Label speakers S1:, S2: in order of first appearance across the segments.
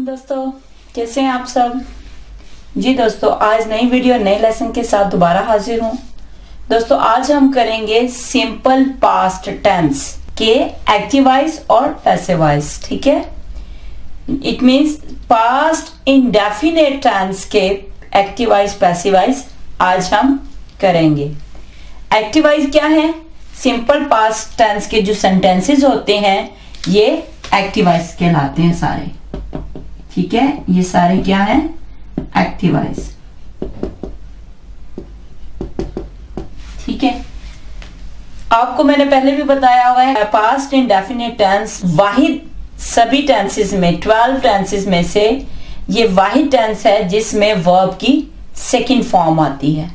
S1: दोस्तों, कैसे हैं आप सब। जी दोस्तों, आज नई वीडियो नए लेसन के साथ दोबारा हाजिर हूं। दोस्तों, आज हम करेंगे सिंपल पास्ट टेंस के एक्टिव वॉइस और पैसिव वॉइस। ठीक है, it means past indefinite tense के एक्टिव वॉइस पैसिव वॉइस आज हम करेंगे। एक्टिव वॉइस क्या है? सिंपल पास्ट टेंस के जो सेंटेंसेस होते हैं ये एक्टिव वॉइस कहलाते हैं सारे। ठीक है, ये सारे क्या है? Active voice. ठीक है, आपको मैंने पहले भी बताया हुआ है पास्ट इंडेफिनिट टेंस वाहिद सभी टेंसेस में 12 टेंसेस में से ये वाहिद टेंस है जिसमें वर्ब की सेकंड फॉर्म आती है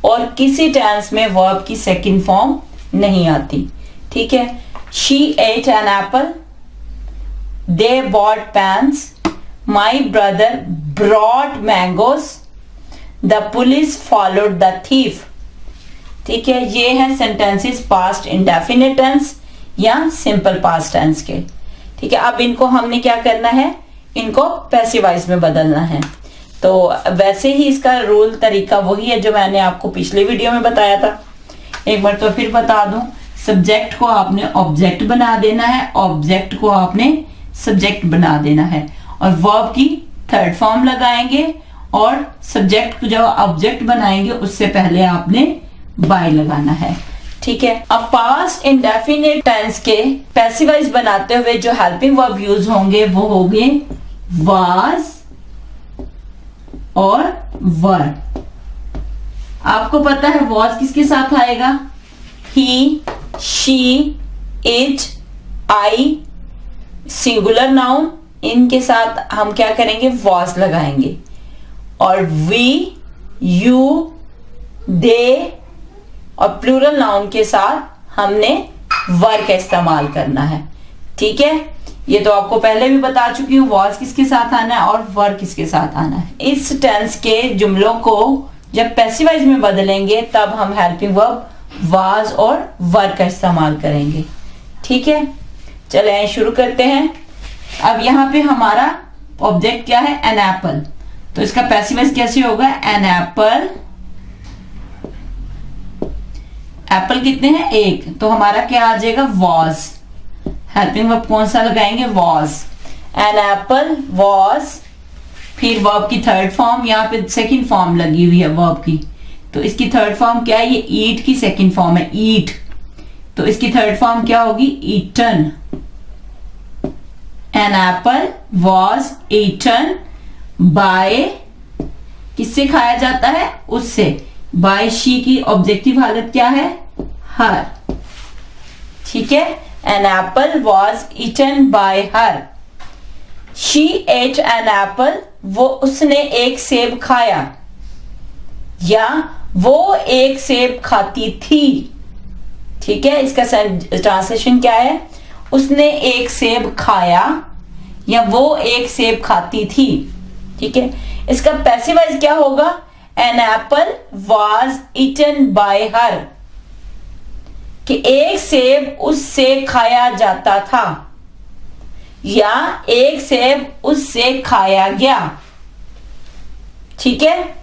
S1: और किसी टेंस में वर्ब की सेकंड फॉर्म नहीं आती। ठीक है, she ate an apple, they bought pens, my brother brought mangoes, the police followed the thief। ठीक है, ये है सेंटेंसेस पास्ट इंडेफिनिट टेंस या सिंपल पास्ट टेंस के। ठीक है, अब इनको हमने क्या करना है? इनको पैसिव वॉइस में बदलना है। तो वैसे ही इसका रूल तरीका वही है जो मैंने आपको पिछले वीडियो में बताया था। एक बार तो फिर बता दूं, सब्जेक्ट को आपने ऑब्जेक्ट बना देना है, ऑब्जेक्ट को आपने सब्जेक्ट बना देना है और वर्ब की थर्ड फॉर्म लगाएंगे और सब्जेक्ट को जब ऑब्जेक्ट बनाएंगे उससे पहले आपने बाय लगाना है। ठीक है, अब पास्ट इंडेफिनिट टेंस के पैसिव वॉइस बनाते हुए जो हेल्पिंग वर्ब यूज होंगे वो होंगे वाज और वर। आपको पता है वाज किसके साथ आएगा? He, she, it, I, singular noun, इनके साथ हम क्या करेंगे? वॉज लगाएंगे। और वी, यू, दे और प्लूरल नाउन के साथ हमने वर का इस्तेमाल करना है। ठीक है, ये तो आपको पहले भी बता चुकी हूँ वॉज किसके साथ आना है और वर किसके साथ आना है। इस टेंस के जुमलों को जब पैसिव वॉइस में बदलेंगे तब हम हेल्पिंग वर्ब वाज और वर का इस्तेमाल करेंगे। ठीक है, चले शुरू करते हैं। अब यहाँ पे हमारा ऑब्जेक्ट क्या है? An apple. तो इसका पैसिव वॉइस कैसे होगा? An Apple. एप्पल कितने हैं? एक। तो हमारा क्या आ जाएगा? वॉज। हेल्पिंग वर्ब कौन सा लगाएंगे? वॉज। An apple was. फिर वर्ब की थर्ड फॉर्म, यहाँ पे सेकंड फॉर्म लगी हुई है वर्ब की, तो इसकी थर्ड फॉर्म क्या है? ये ईट की सेकंड फॉर्म है, ईट। तो इसकी थर्ड फॉर्म क्या होगी? Eaten. An apple was eaten by, किससे खाया जाता है? उससे। by she की ऑब्जेक्टिव हालत क्या है? her। ठीक है, an apple was eaten by her। she ate an apple, वो उसने एक सेब खाया या वो एक सेब खाती थी। ठीक है, इसका ट्रांसलेशन क्या है? उसने एक सेब खाया या वो एक सेब खाती थी। ठीक है, इसका पैसिव वॉइस क्या होगा? An apple was eaten by her, कि एक सेब उससे खाया जाता था या एक सेब उससे खाया गया। ठीक है,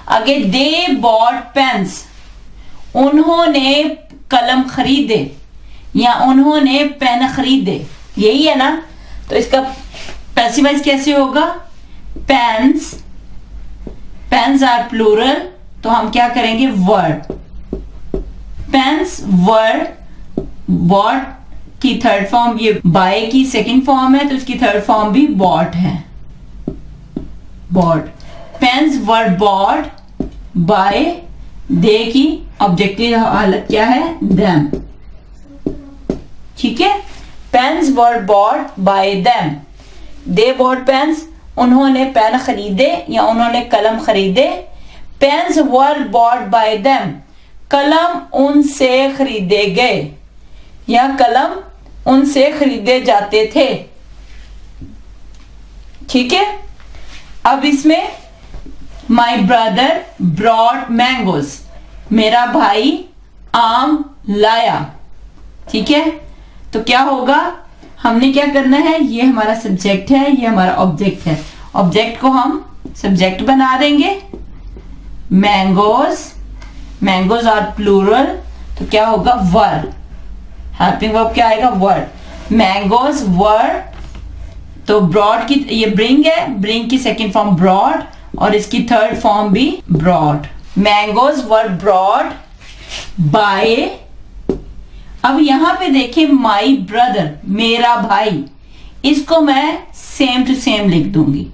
S1: आगे दे बॉट पेन्स, उन्होंने कलम खरीदे या उन्होंने पेन खरीदे, यही है ना। तो इसका पैसिव वॉइस कैसे होगा? पेन्स। पेन्स आर प्लूरल, तो हम क्या करेंगे? वर्ड। Pens were. बॉट की थर्ड फॉर्म, ये बाय की सेकंड फॉर्म है तो इसकी थर्ड फॉर्म भी बॉट है, bought. Pens were bought by, they की ऑब्जेक्टिव हालत क्या है? देम। ठीक है, pens were bought by them. They bought pens, उन्होंने पेन खरीदे या उन्होंने कलम खरीदे। Pens were bought by them, कलम उनसे खरीदे गए या कलम उनसे खरीदे जाते थे। ठीक है, अब इसमें माई ब्रदर ब्रॉट मैंगोज, मेरा भाई आम लाया। ठीक है, तो क्या होगा? हमने क्या करना है, ये हमारा सब्जेक्ट है, ये हमारा ऑब्जेक्ट है। ऑब्जेक्ट को हम सब्जेक्ट बना देंगे। मैंगोज, मैंगोज आर प्लूरल, तो क्या होगा वर। हेल्पिंग वर्ब क्या आएगा, वर। मैंगोज वर, तो ब्रॉड की ये ब्रिंग है, ब्रिंग की सेकंड फॉर्म ब्रॉड और इसकी थर्ड फॉर्म भी brought. Mangoes were brought by, अब यहां पे देखिए माई ब्रदर, मेरा भाई, इसको मैं सेम टू सेम लिख दूंगी।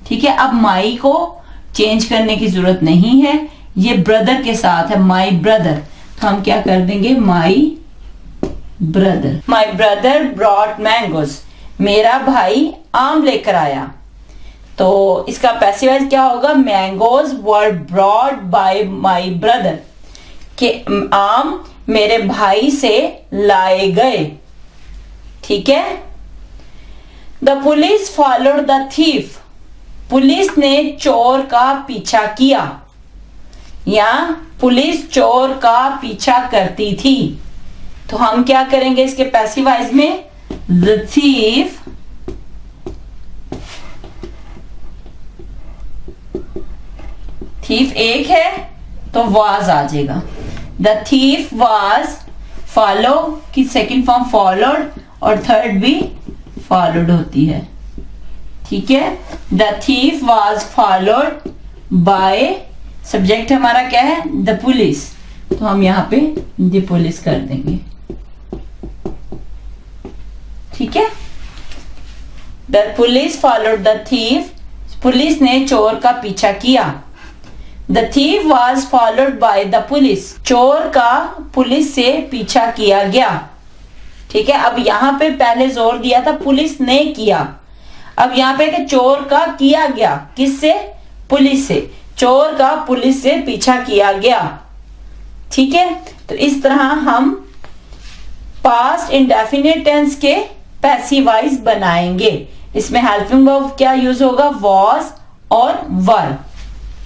S1: ठीक है, अब माई को चेंज करने की जरूरत नहीं है, ये ब्रदर के साथ है, माई ब्रदर, तो हम क्या कर देंगे, my brother. My brother brought mangoes, मेरा भाई आम लेकर आया, तो इसका पैसिव वॉइस क्या होगा, mangoes were brought bye my brother, कि आम मेरे भाई से लाए गए। ठीक है। The police followed the thief, police ने चोर का पीछा किया, या पुलिस चोर का पीछा करती थी, तो हम क्या करेंगे इसके पैसिव वॉइस में, द थीफ थीफ एक है तो वाज आ जाएगा। द थीफ वाज, फॉलो की सेकंड फॉर्म फॉलोड और थर्ड भी फॉलोड होती है। ठीक है, the thief was followed by, subject हमारा क्या है, द पुलिस, तो हम यहां पे द पुलिस कर देंगे। ठीक है, the police followed the thief, police ने चोर का पीछा किया। The thief was followed by the police, चोर का पुलिस से पीछा किया गया। ठीक है, अब यहां पे पहले जोर दिया था पुलिस ने किया, अब यहां पे कि चोर का किया गया, किससे, पुलिस से, चोर का पुलिस से पीछा किया गया। ठीक है, तो इस तरह हम पास्ट इंडेफिनिट टेंस के पैसिव वॉइस बनाएंगे। इसमें हेल्पिंग वर्ब क्या यूज होगा, वॉज और वर।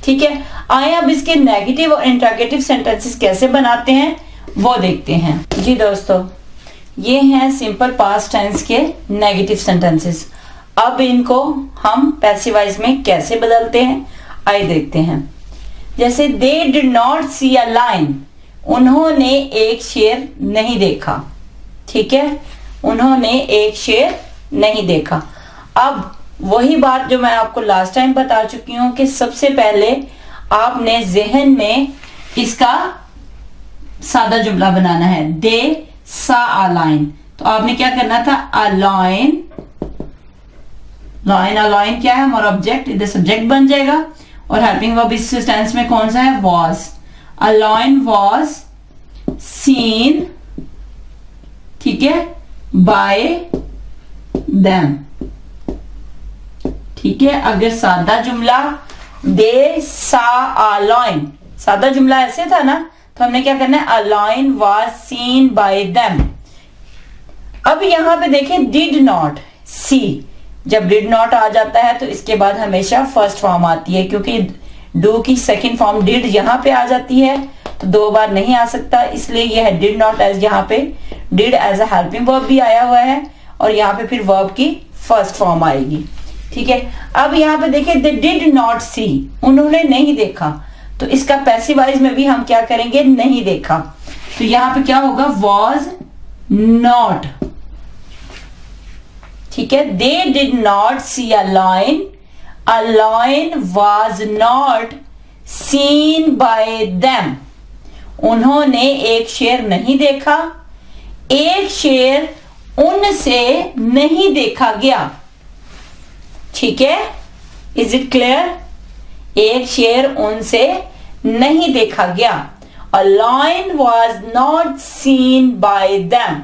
S1: ठीक है, आइए अब इसके नेगेटिव और इंट्रोगेटिव सेंटेंसेस कैसे बनाते हैं वो देखते हैं। जी दोस्तों, ये हैं सिंपल पास्ट टेंस के नेगेटिव सेंटेंसेस। अब इनको हम पैसिव वॉइस में कैसे बदलते हैं आइए देखते हैं। जैसे they did not see a lion, उन्होंने एक शेर नहीं देखा। ठीक है, उन्होंने एक शेर नहीं देखा। अब वही बात जो मैं आपको लास्ट टाइम बता चुकी हूं कि सबसे पहले आपने जहन में इसका सादा जुमला बनाना है। दे सा अ लायन, तो आपने क्या करना था, a lion, lion a lion क्या है, हमारा ऑब्जेक्ट, इधर सब्जेक्ट बन जाएगा और हेल्पिंग वर्ब इस टेंस में कौन सा है, was. A lion was seen, ठीक है, बाय देम। ठीक है, अगर सादा जुमला दे सा अ लायन, सादा जुमला ऐसे था ना, तो हमने क्या करना है, a lion was seen by them. अब यहां पे देखें डिड नॉट सी, जब डिड नॉट आ जाता है तो इसके बाद हमेशा फर्स्ट फॉर्म आती है, क्योंकि डू की सेकंड फॉर्म डिड यहां पे आ जाती है तो दो बार नहीं आ सकता, इसलिए यह है डिड नॉट, एज यहां पे did as a helping verb भी आया हुआ है और यहाँ पे फिर वर्ब की फर्स्ट फॉर्म आएगी। ठीक है, अब यहाँ पे देखिए दे डिड नॉट सी, उन्होंने नहीं देखा, तो इसका पैसिव वॉइस में भी हम क्या करेंगे, नहीं देखा, तो यहाँ पे क्या होगा, वॉज नॉट। ठीक है, they did not see a lion was not seen by them, उन्होंने एक शेर नहीं देखा, एक शेर उनसे नहीं देखा गया। ठीक है, इज इट क्लियर, एक शेर उनसे नहीं देखा गया। A lion was not seen by them.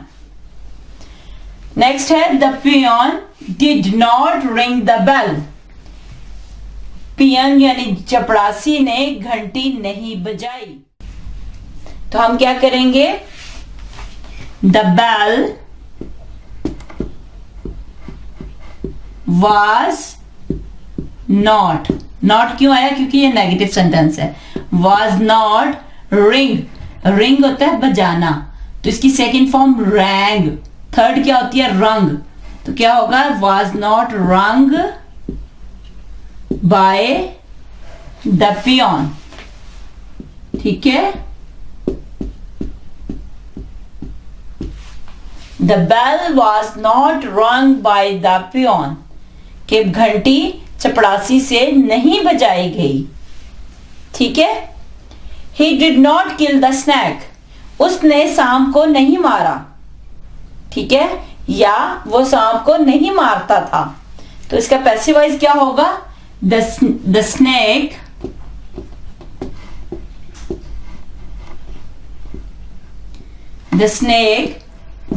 S1: Next है the peon did not ring the bell, peon यानी चपरासी ने घंटी नहीं बजाई, तो हम क्या करेंगे, the bell was not, not क्यों आया, क्योंकि ये नेगेटिव सेंटेंस है। was not ring, ring होता है बजाना, तो इसकी सेकंड फॉर्म rang, थर्ड क्या होती है, रंग, तो क्या होगा, was not rung by the peon। ठीक है, the bell was not rung by the peon, कि घंटी चपड़ासी से नहीं बजाई गई। ठीक है, he did not kill the snake, उसने सांप को नहीं मारा। ठीक है, या वो सांप को नहीं मारता था, तो इसका पैसिव वॉइस क्या होगा, the snake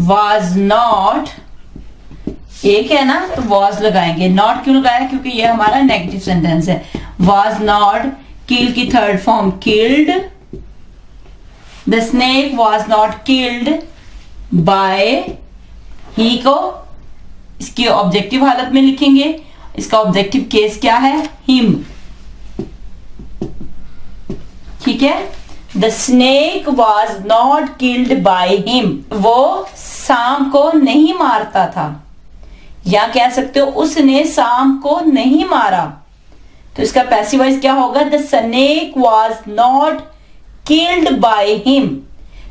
S1: was not, एक है ना तो was लगाएंगे, not क्यों लगाया, क्योंकि ये हमारा नेगेटिव सेंटेंस है। was not, kill की third form killed, the snake was not killed by, ही को इसकी ऑब्जेक्टिव हालत में लिखेंगे, इसका ऑब्जेक्टिव केस क्या है, हिम। ठीक है, the snake was not killed by him, वो सांप को नहीं मारता था, या कह सकते हो उसने सांप को नहीं मारा। तो इसका पैसिव वॉइस क्या होगा, the snake was not killed by him,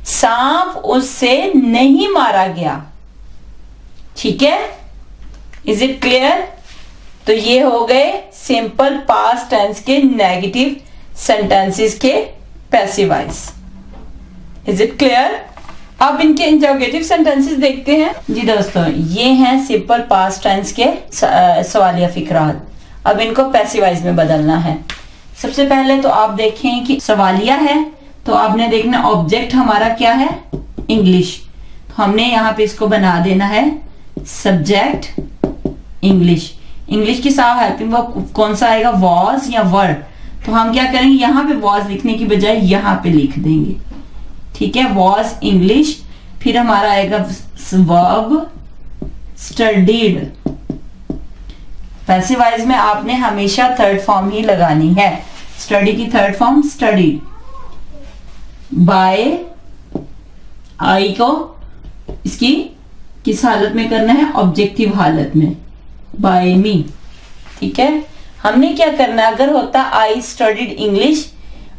S1: सांप उससे नहीं मारा गया। ठीक है, इज इट क्लियर। तो ये हो गए सिंपल पास्ट टेंस के नेगेटिव सेंटेंसेस के passive voice. Is it clear. अब इनके इंटरोगेटिव सेंटेंसेस देखते हैं। जी दोस्तों, ये हैं सिंपल पास्ट टेंस के सवालिया फिक्रात। अब इनको पैसिव वॉइस में बदलना है। सबसे पहले तो आप देखें कि सवालिया है तो आपने देखना ऑब्जेक्ट हमारा क्या है, इंग्लिश। तो हमने यहाँ पे इसको बना देना है सब्जेक्ट इंग्लिश। इंग्लिश की साथ हेल्पिंग वर्ब कौन सा आएगा, वॉज या वर। तो हम क्या करेंगे, यहाँ पे वॉज लिखने की बजाय यहाँ पे लिख देंगे। ठीक है, वॉज इंग्लिश, फिर हमारा आएगा वर्ब स्टडीड। पैसिव वॉइस में आपने हमेशा थर्ड फॉर्म ही लगानी है। स्टडी की थर्ड फॉर्म स्टडीड। बाय, आई को इसकी किस हालत में करना है, ऑब्जेक्टिव हालत में, बाय मी। ठीक है, हमने क्या करना है, अगर होता आई स्टडीड इंग्लिश,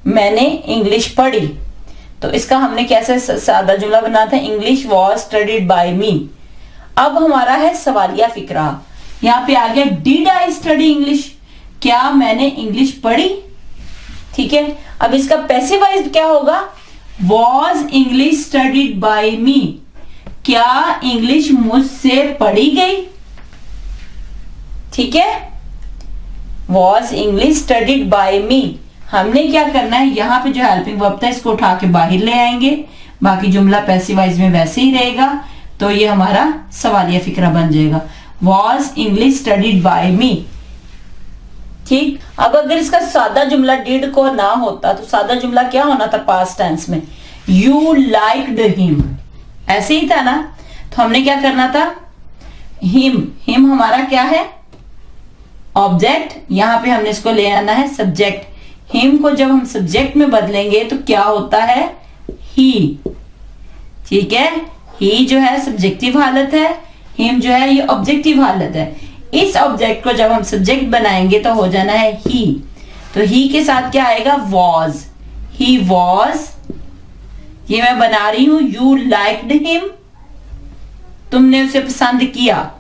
S1: मैंने इंग्लिश पढ़ी, तो इसका हमने कैसे सादा जुमला बना था, इंग्लिश वॉज स्टडीड बाय मी। अब हमारा है सवालिया फिक्रा। यहाँ पे आ गया डिड आई स्टडी इंग्लिश, क्या मैंने इंग्लिश पढ़ी। ठीक है, अब इसका पैसिव वॉइस क्या होगा, was English studied by me, क्या इंग्लिश मुझसे पढ़ी गई। ठीक है, वॉज इंग्लिश स्टडीड बाय मी। हमने क्या करना है, यहाँ पे जो हेल्पिंग वर्ब था इसको उठा के बाहर ले आएंगे, बाकी जुमला पैसिव वॉइस में वैसे ही रहेगा। तो ये हमारा सवालिया फिक्रा बन जाएगा, was English studied by me. ठीक, अब अगर इसका सादा जुमला डिड को ना होता तो सादा जुमला क्या होना था पास्ट टेंस में, यू लाइक्ड हिम, ऐसे ही था ना। तो हमने क्या करना था, हिम, हिम हमारा क्या है, ऑब्जेक्ट, यहां पे हमने इसको ले आना है सब्जेक्ट। हिम को जब हम सब्जेक्ट में बदलेंगे तो क्या होता है, ही। ठीक है, ही जो है सब्जेक्टिव हालत है, हिम जो है ये ऑब्जेक्टिव हालत है। इस ऑब्जेक्ट को जब हम सब्जेक्ट बनाएंगे तो हो जाना है ही। तो ही के साथ क्या आएगा, वॉज, ही वॉज, ये मैं बना रही हूं, यू लाइक्ड हिम, तुमने उसे पसंद किया,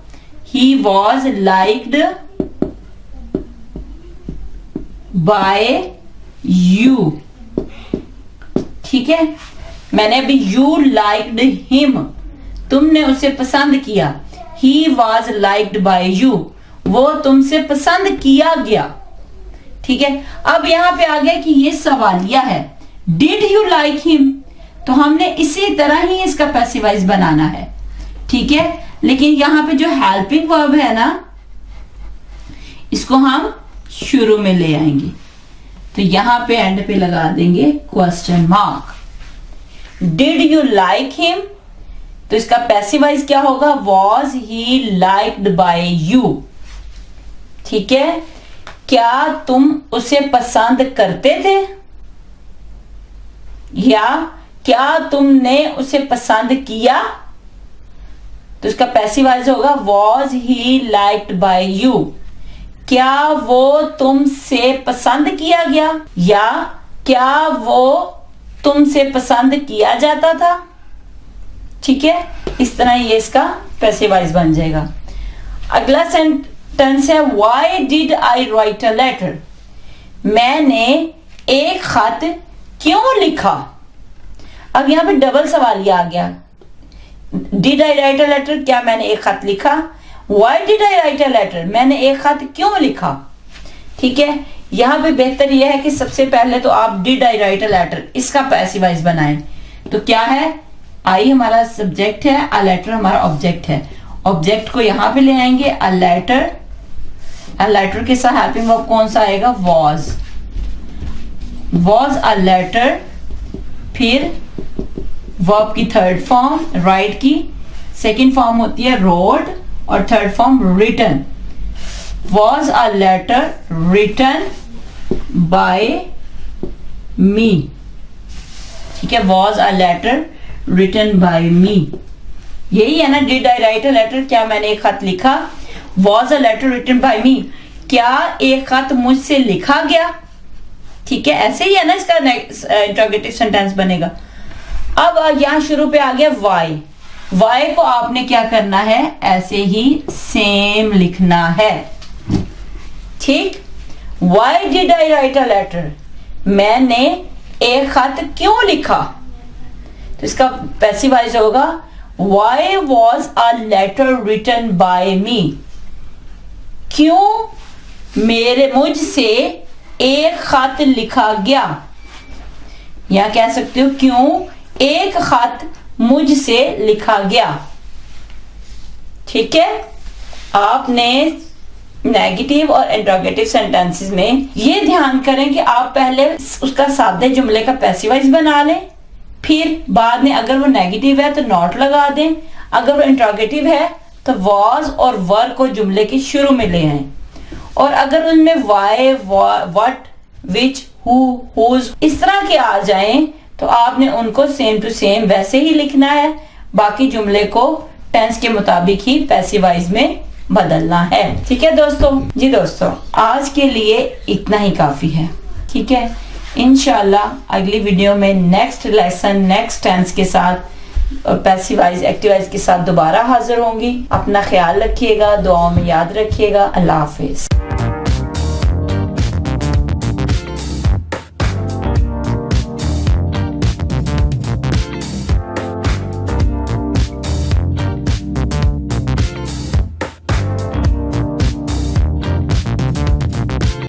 S1: he was liked by you. ठीक है, मैंने अभी यू लाइक्ड हिम, तुमने उसे पसंद किया, he was liked by you, वो तुमसे पसंद किया गया। ठीक है, अब यहां पे आ गया कि ये सवालिया है, डिड यू लाइक हिम, तो हमने इसी तरह ही इसका पैसिव वॉइस बनाना है। ठीक है, लेकिन यहां पे जो हेल्पिंग वर्ब है ना, इसको हम शुरू में ले आएंगे। तो यहां पे एंड पे लगा देंगे question mark. Did you like him, तो इसका पैसिव वॉइस क्या होगा, was he liked by you. ठीक है, क्या तुम उसे पसंद करते थे, या क्या तुमने उसे पसंद किया। तो इसका पैसिव वॉइस होगा was he liked by you, क्या वो तुमसे पसंद किया गया या क्या वो तुमसे पसंद किया जाता था। ठीक है, इस तरह ये इसका पैसिव वॉइस बन जाएगा। अगला सेंटेंस है why did I write a letter, मैंने एक खत क्यों लिखा। अब यहां पे डबल सवाल आ गया, did I write a letter, क्या मैंने एक खत लिखा, why did I write a letter, मैंने एक खत क्यों लिखा। ठीक है, यहां पे बेहतर यह है कि सबसे पहले तो आप did I write a letter इसका पैसिव वॉइस बनाएं। तो क्या है, आई हमारा सब्जेक्ट है, अ लेटर हमारा ऑब्जेक्ट है। ऑब्जेक्ट को यहां पे ले आएंगे, अ लेटर के साथ हेल्पिंग वर्ब कौन सा आएगा, वॉज अ लेटर, फिर वर्ब की थर्ड फॉर्म राइट की, सेकंड फॉर्म होती है रोड और third form written. Was a letter written by me. ठीक है, was a letter written by me, यही है ना did I write a letter, क्या मैंने एक खत लिखा। Was a letter written by me, क्या एक खत मुझसे लिखा गया। ठीक है, ऐसे ही है ना इसका इंटरोगेटिव सेंटेंस बनेगा। अब यहां शुरू पे आ गया वाई को आपने क्या करना है, ऐसे ही सेम लिखना है। ठीक, why did I write a letter, मैंने एक खत क्यों लिखा। तो इसका पैसिव वॉइस होगा why was a letter written by me, क्यों मुझसे एक खत लिखा गया, या कह सकते हो क्यों एक खत मुझसे लिखा गया। ठीक है, आपने नेगेटिव और इंट्रोगेटिव सेंटेंसेस में ये ध्यान करें कि आप पहले उसका सादे जुमले का पैसिव वॉइस बना लें, फिर बाद में अगर वो नेगेटिव है तो नॉट लगा दें, अगर वो इंट्रोगेटिव है तो वॉज और वर को जुमले के शुरू में ले आए, और अगर उनमें why, what, which, who, whose इस तरह के आ जाएं तो आपने उनको सेम टू सेम वैसे ही लिखना है, बाकी जुमले को टेंस के मुताबिक ही पैसिव वॉइस में बदलना है। ठीक है दोस्तों, जी दोस्तों आज के लिए इतना ही काफी है। ठीक है, इंशाल्लाह अगली वीडियो में नेक्स्ट लेसन नेक्स्ट टेंस के साथ पैसिव वॉइस एक्टिव वॉइस के साथ दोबारा हाजिर होंगी। अपना ख्याल रखिएगा, दुआओं में याद रखिएगा। अल्लाह हाफिज।